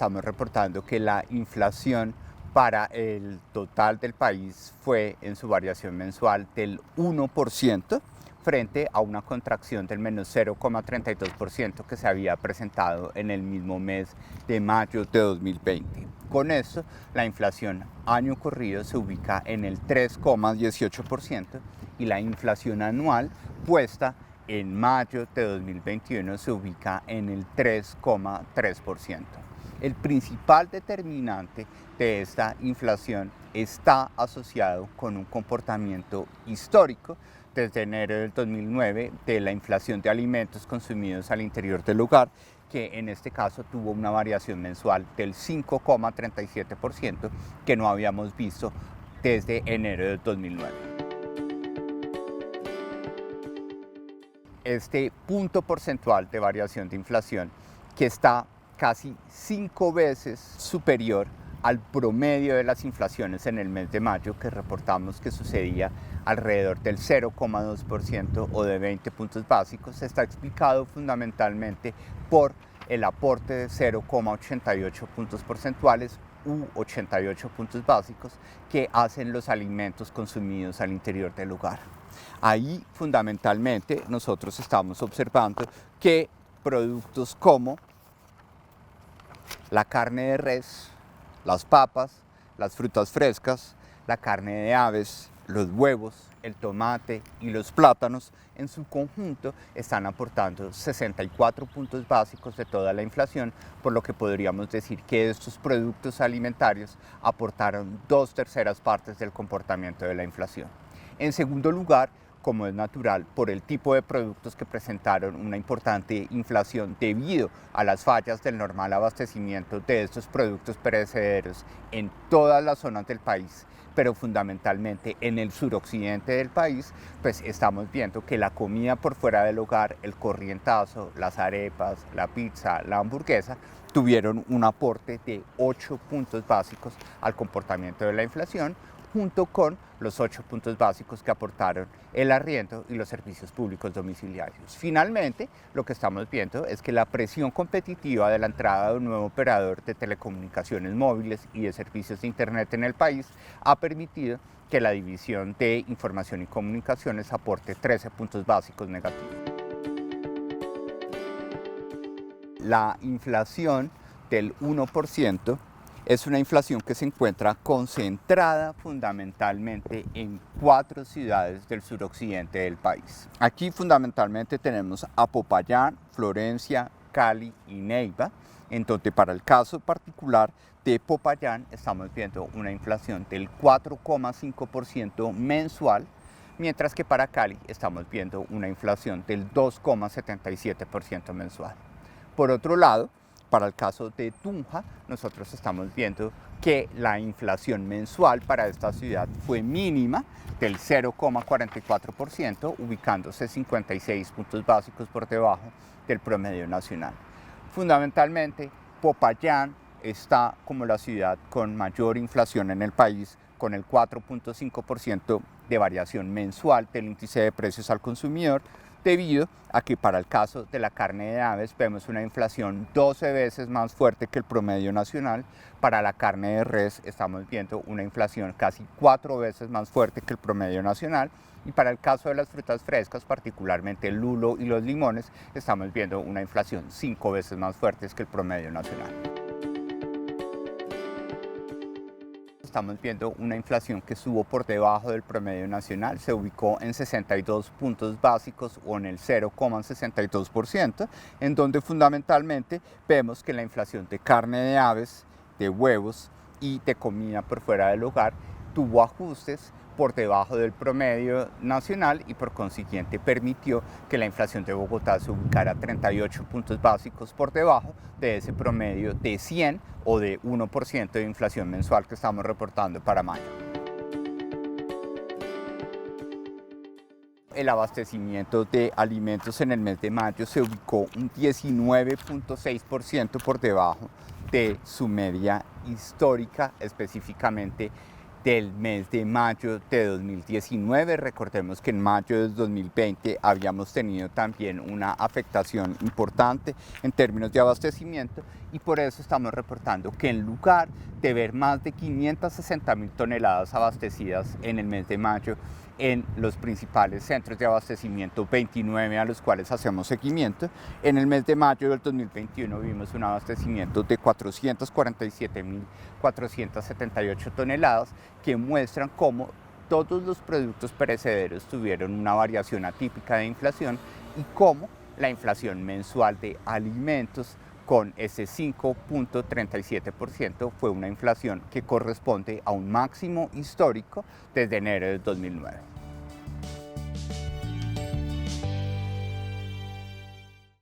estamos reportando que la inflación para el total del país fue en su variación mensual del 1% frente a una contracción del menos 0,32% que se había presentado en el mismo mes de mayo de 2020. Con esto, la inflación año corrido se ubica en el 3,18% y la inflación anual puesta en mayo de 2021 se ubica en el 3,3%. El principal determinante de esta inflación está asociado con un comportamiento histórico desde enero del 2009 de la inflación de alimentos consumidos al interior del hogar, que en este caso tuvo una variación mensual del 5,37% que no habíamos visto desde enero del 2009. Este punto porcentual de variación de inflación, que está casi 5 veces superior al promedio de las inflaciones en el mes de mayo, que reportamos que sucedía alrededor del 0,2% o de 20 puntos básicos, está explicado fundamentalmente por el aporte de 0,88 puntos porcentuales u 88 puntos básicos que hacen los alimentos consumidos al interior del hogar. Ahí fundamentalmente nosotros estamos observando que productos como la carne de res, las papas, las frutas frescas, la carne de aves, los huevos, el tomate y los plátanos en su conjunto están aportando 64 puntos básicos de toda la inflación, por lo que podríamos decir que estos productos alimentarios aportaron 2/3 partes del comportamiento de la inflación. En segundo lugar, como es natural, por el tipo de productos que presentaron una importante inflación debido a las fallas del normal abastecimiento de estos productos perecederos en todas las zonas del país, pero fundamentalmente en el suroccidente del país, pues estamos viendo que la comida por fuera del hogar, el corrientazo, las arepas, la pizza, la hamburguesa, tuvieron un aporte de 8 puntos básicos al comportamiento de la inflación, junto con los 8 puntos básicos que aportaron el arriendo y los servicios públicos domiciliarios. Finalmente, lo que estamos viendo es que la presión competitiva de la entrada de un nuevo operador de telecomunicaciones móviles y de servicios de Internet en el país ha permitido que la división de información y comunicaciones aporte 13 puntos básicos negativos. La inflación del 1% es una inflación que se encuentra concentrada fundamentalmente en 4 ciudades del suroccidente del país. Aquí fundamentalmente tenemos a Popayán, Florencia, Cali y Neiva, en donde para el caso particular de Popayán estamos viendo una inflación del 4,5% mensual, mientras que para Cali estamos viendo una inflación del 2,77% mensual. Por otro lado, para el caso de Tunja, nosotros estamos viendo que la inflación mensual para esta ciudad fue mínima, del 0,44%, ubicándose 56 puntos básicos por debajo del promedio nacional. Fundamentalmente, Popayán está como la ciudad con mayor inflación en el país, con el 4,5% de variación mensual del índice de precios al consumidor, debido a que para el caso de la carne de aves vemos una inflación 12 veces más fuerte que el promedio nacional. Para la carne de res estamos viendo una inflación casi 4 veces más fuerte que el promedio nacional. Y para el caso de las frutas frescas, particularmente el lulo y los limones, estamos viendo una inflación 5 veces más fuerte que el promedio nacional. Estamos viendo una inflación que estuvo por debajo del promedio nacional, se ubicó en 62 puntos básicos o en el 0,62%, en donde fundamentalmente vemos que la inflación de carne de aves, de huevos y de comida por fuera del hogar tuvo ajustes por debajo del promedio nacional y por consiguiente permitió que la inflación de Bogotá se ubicara 38 puntos básicos por debajo de ese promedio de 100 o de 1% de inflación mensual que estamos reportando para mayo. El abastecimiento de alimentos en el mes de mayo se ubicó un 19,6% por debajo de su media histórica, específicamente del mes de mayo de 2019. Recordemos que en mayo de 2020 habíamos tenido también una afectación importante en términos de abastecimiento y por eso estamos reportando que en lugar de ver más de 560.000 toneladas abastecidas en el mes de mayo en los principales centros de abastecimiento, 29 a los cuales hacemos seguimiento, en el mes de mayo del 2021 vimos un abastecimiento de 447.478 toneladas que muestran cómo todos los productos perecederos tuvieron una variación atípica de inflación y cómo la inflación mensual de alimentos con ese 5.37% fue una inflación que corresponde a un máximo histórico desde enero de 2009.